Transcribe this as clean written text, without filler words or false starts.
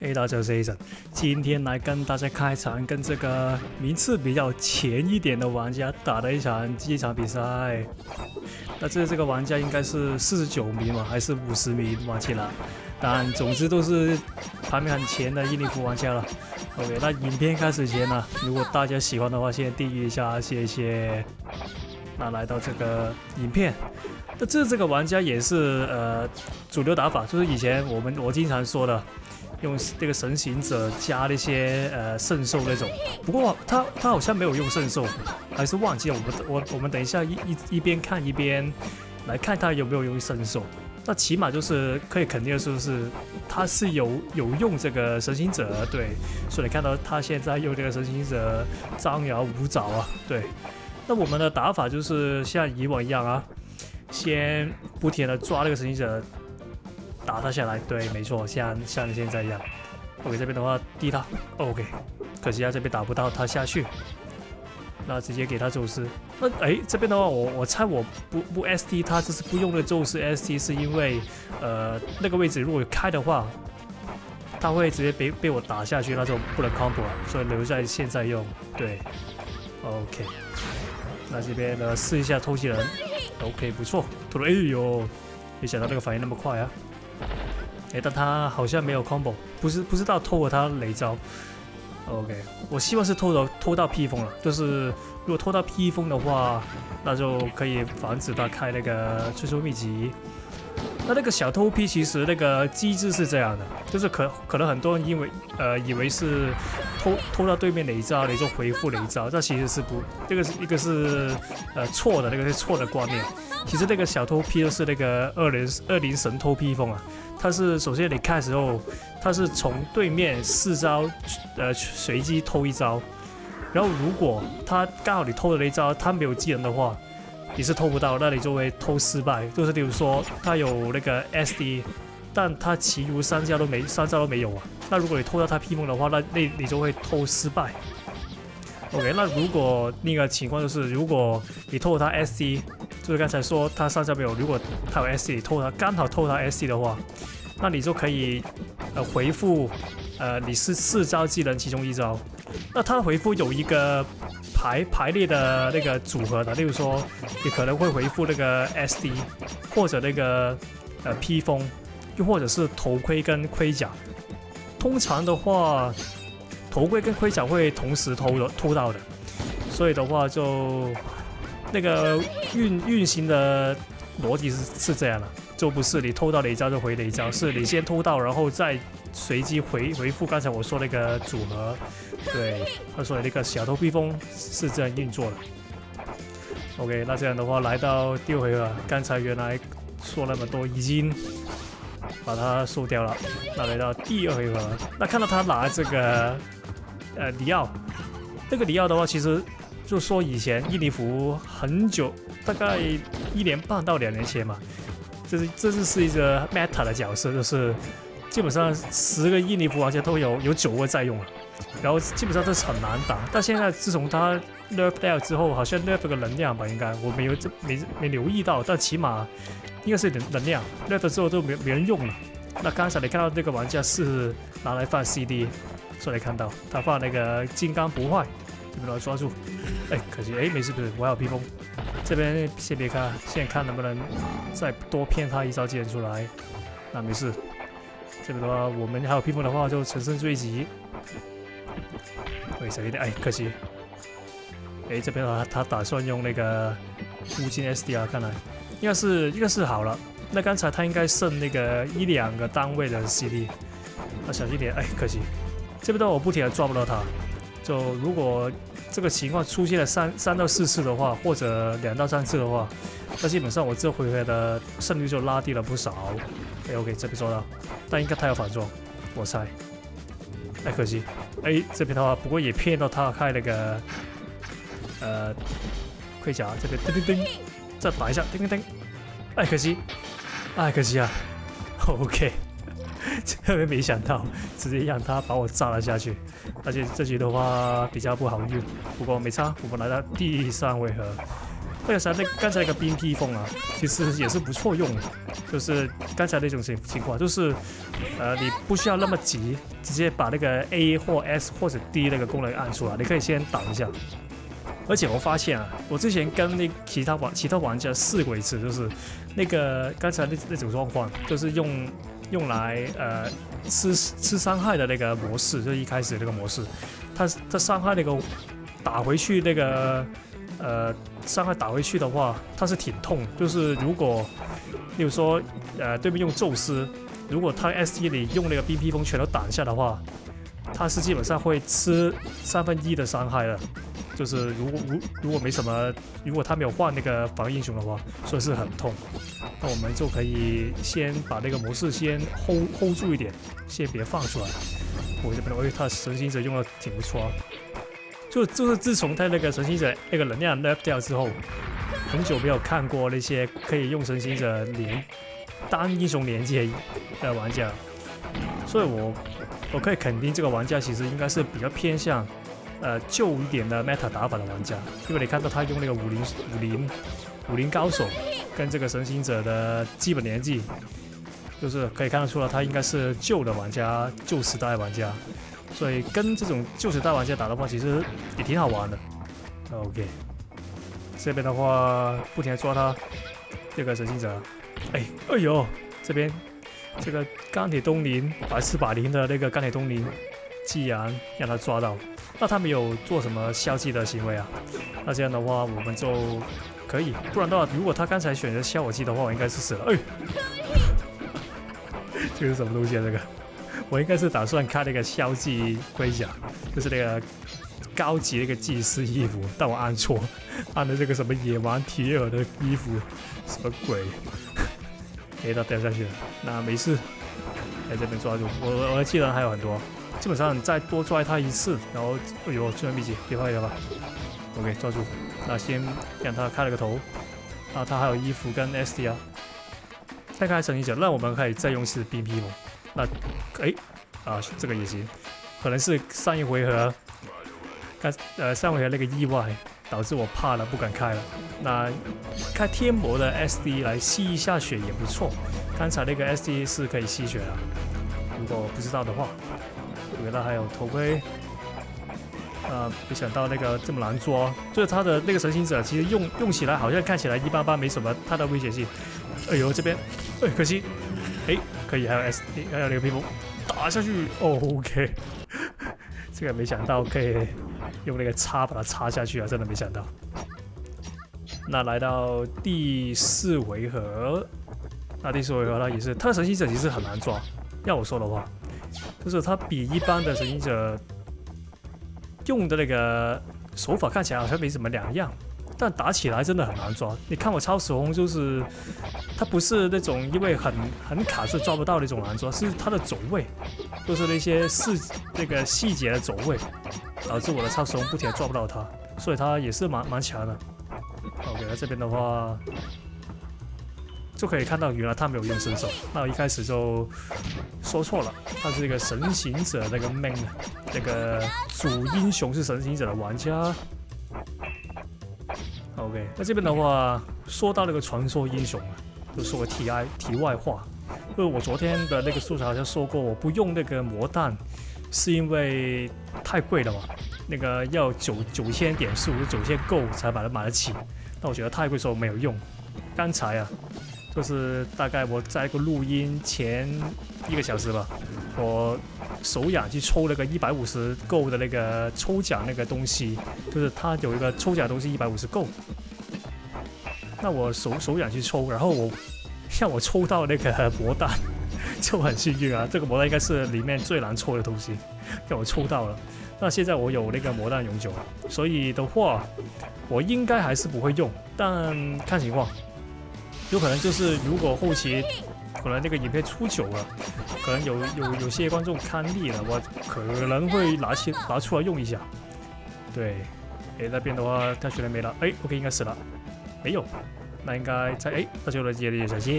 嘿，大家好，我是 Aceson，今天来跟大家开场，跟这个名次比较前一点的玩家打的一场比赛。那这个玩家应该是49名嘛，还是50名？忘记了。但总之都是排名很前的印尼服玩家了。OK， 那影片开始前呢，如果大家喜欢的话，先订阅一下，谢谢。那来到这个影片。那这个玩家也是主流打法，就是以前我经常说的，用这个神行者加那些圣兽那种。不过他好像没有用圣兽，还是忘记了。我们等一下一边看一边来看他有没有用圣兽。那起码就是可以肯定的是他是有用这个神行者，对。所以你看到他现在用这个神行者张牙舞爪啊，对。那我们的打法就是像以往一样啊。先不停的抓那个神行者，打他下来。对，没错，像现在一样。OK， 这边的话滴他 ，OK， 可惜这边打不到他下去，那直接给他宙斯。那这边的话，我猜我不 ST， 他这是不用的宙斯 ST， 是因为那个位置如果开的话，他会直接被我打下去，那就不能 combo 了，所以留在现在用。对 ，OK， 那这边呢试一下偷袭人。OK， 不错，突然哎呦，没想到那个反应那么快啊！但他好像没有 combo， 不知道偷了他雷招。OK， 我希望是偷到披风了，就是如果偷到披风的话，那就可以防止他开那个追求秘籍。那个小偷批其实那个机制是这样的，就是可能很多人以为是偷到对面雷招，你就回复雷招，这其实是不，这个是一个是错的，那个是错的观念。其实那个小偷批就是那个20神偷披风啊，它是首先你开的时候，它是从对面4招随机偷一招，然后如果他刚好你偷的那一招他没有技能的话。你是偷不到，那你就会偷失败。就是例如说，他有那个 SD， 但他其余3招都没有啊。那如果你偷到他披风的话，那你就会偷失败。OK， 那如果那个情况就是，如果你偷了他 SD， 就是刚才说他3招没有，如果他有 SD， 你刚好偷他 SD 的话，那你就可以回复你是4招技能其中1招。那他回复有一个排列的那个组合的，例如说你可能会回复那个 SD， 或者那个披风，又或者是头盔跟盔甲。通常的话，头盔跟盔甲会同时偷到的，所以的话就那个运行的逻辑是这样的，就不是你偷到雷招就回雷招，是你先偷到，然后再随机回复刚才我说那个组合。对，所以那个小偷披风是这样运作的。OK， 那这样的话来到第2回合，刚才原来说那么多已经把它收掉了。那来到第2回合，那看到他拿这个里奥，那个里奥的话，其实就说以前印尼服很久，大概1年半到2年前嘛，这是一个 meta 的角色，就是基本上10个印尼服玩家都有9个在用了。然后基本上这是很难打，但现在自从他 nerf 掉之后，好像 nerf 个能量吧，应该我没留意到，但起码应该是能量 nerf 之后都没人用了。那刚才你看到这个玩家是拿来放 CD， 所以你看到他放那个金刚不坏，这边把他抓住。可惜没事，我还有披风，这边先别看，先看能不能再多骗他1招技能出来。那没事，这边的话我们还有披风的话就乘胜追击。小一点，可惜。这边他打算用那个无尽 SDR， 看来应该是好了。那刚才他应该剩那个1-2个单位的 CD， 小心点，可惜。这边的话我不停的抓不到他，就如果这个情况出现了3到4次的话，或者2到3次的话，那基本上我这回合的胜率就拉低了不少。OK， 这边抓到，但应该他有反撞，我猜。可惜，这边的话，不过也骗到他开那个盔甲，这边噔噔噔，再打一下，噔噔噔，可惜啊 ，OK， 这边没想到，直接让他把我炸了下去，而且这局的话比较不好运，不过没差，我们来到第3回合，刚才那个冰披风啊，其实也是不错用的。就是刚才那种情况，就是你不需要那么急，直接把那个 A 或 S 或者 D 那个功能按出来，你可以先挡一下。而且我发现啊，我之前跟其他玩家试过一次，就是那个刚才那种状况，就是用来吃伤害的那个模式，就是一开始那个模式，它伤害那个打回去那个伤害打回去的话，它是挺痛。就是如果例如说对面用宙斯，如果他 SD 里用那个冰披风全都挡下的话，他是基本上会吃1/3的伤害的。就是如果没什么，如果他没有换那个防御英雄的话，所以是很痛。那我们就可以先把那个模式先 hold 住一点，先别放出来。我这边他神行者用的挺不错，就是自从他那个神行者那个能量 nerf 掉之后，很久没有看过那些可以用神行者单英雄连接的玩家，所以我可以肯定这个玩家其实应该是比较偏向旧一点的 meta 打法的玩家，因为你看到他用那个50高手跟这个神行者的基本年纪，就是可以看得出来他应该是旧的玩家，旧时代玩家，所以跟这种旧时代玩家打的话，其实也挺好玩的。OK， 这边的话不停地抓他这个神行者，哎呦，这边这个钢铁东林白翅把零的那个钢铁东林，既然让他抓到，那他没有做什么消极的行为啊，那这样的话我们就可以，不然的话，如果他刚才选择消火器的话，我应该是死了。哎，这个是什么东西啊？这个我应该是打算开那个消技盔甲，就是那个高级那个祭司衣服，但我按错，按的这个什么野蛮铁耳的衣服，什么鬼？黑到掉下去了，那没事，在这边抓住。我的技能还有很多。基本上再多抓他一次，然后哎呦，这秘籍别怕别怕 ，OK 抓住，那先让他开了个头，啊他还有衣服跟 SD 啊，再开神行者，那我们可以再用一次冰披风，那这个也行，可能是上一回合那个意外导致我怕了不敢开了，那开天魔的 SD 来吸一下血也不错，刚才那个 SD 是可以吸血的，如果不知道的话。原来还有头盔，没想到那个这么难抓。就是他的那个神行者，其实用起来好像看起来一般般，没什么太大危险性。哎呦，这边，可惜，可以，还有 SD， 还有那个披风打下去。OK， 这个没想到可以用那个叉把它插下去啊，真的没想到。那来到第4回合，那第4回合它也是，他的神行者其实很难抓。要我说的话。就是它比一般的神行者用的那个手法看起来好像没什么两样，但打起来真的很难抓。你看我超时空，就是它不是那种因为很卡是抓不到那种难抓，是它的走位，就是那些那个细节的走位，导致我的超时空不停地抓不到它，所以它也是蛮强的。OK， 那这边的话。就可以看到，原来他没有用伸手。那我一开始就说错了，他是一个神行者那个 main， 那个主英雄是神行者的玩家。OK， 那这边的话，说到那个传说英雄啊，就说个题外话，就是我昨天的那个素材好像说过，我不用那个魔弹，是因为太贵了嘛，那个要9000点数，9000够才把它买得起。那我觉得太贵，所以我没有用。刚才啊。就是大概我在一个录音前1个小时吧，我手痒去抽那个150够的那个抽奖那个东西，就是它有一个抽奖东西150够，那我手痒去抽，然后让我抽到那个魔弹，就很幸运啊！这个魔弹应该是里面最难抽的东西，让我抽到了。那现在我有那个魔弹永久，所以的话，我应该还是不会用，但看情况。有可能就是如果后期可能那个影片出久了，可能有些观众看腻了，我可能会拿出来用一下。对，那边的话他血量没了，OK 应该死了，没有，那应该在那就来接着小心。